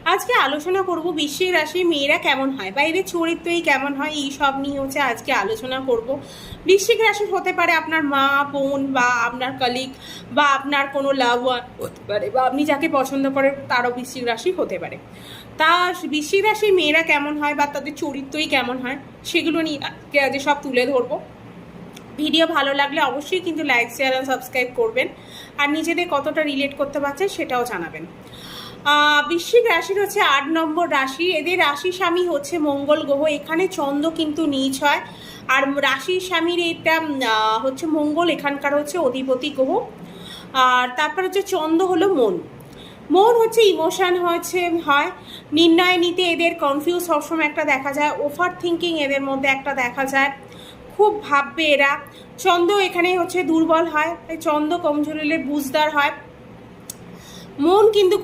আজকে আলোচনা করব বৃশ্চিক রাশির মেয়েরা কেমন হয় বা এদের চরিত্রই কেমন হয়, এই সব নিয়ে হচ্ছে আজকে আলোচনা করব। বৃশ্চিক রাশির হতে পারে আপনার মা, বোন বা আপনার কলিগ বা আপনার কোনো লাভ হতে পারে, বা আপনি যাকে পছন্দ করেন তারও বৃশ্চিক রাশি হতে পারে। তা বৃশ্চিক রাশির মেয়েরা কেমন হয় বা তাদের চরিত্রই কেমন হয় সেগুলো নিয়ে আজকে সব তুলে ধরবো। ভিডিও ভালো লাগলে অবশ্যই কিন্তু লাইক, শেয়ার আর সাবস্ক্রাইব করবেন, আর নিজেদের কতটা রিলেট করতে পারছেন সেটাও জানাবেন। বৃশ্চিক রাশির হচ্ছে 8 নম্বর রাশি। এদের রাশি স্বামী হচ্ছে মঙ্গল গ্রহ। এখানে চন্দ্র কিন্তু নীচ হয়, আর রাশির স্বামীর এটা হচ্ছে মঙ্গল, এখানকার হচ্ছে অধিপতি গ্রহ। আর তারপর হচ্ছে চন্দ্র হলো মন। মন হচ্ছে ইমোশন হয় নির্ণয় নিতে এদের কনফিউজ সবসময় একটা দেখা যায়, ওভার থিঙ্কিং এদের মধ্যে একটা দেখা যায়, খুব ভাববে এরা। চন্দ্র এখানে হচ্ছে দুর্বল হয়, তাই চন্দ্র কমজোর হলে বুঝদার হয়। মন কিন্তু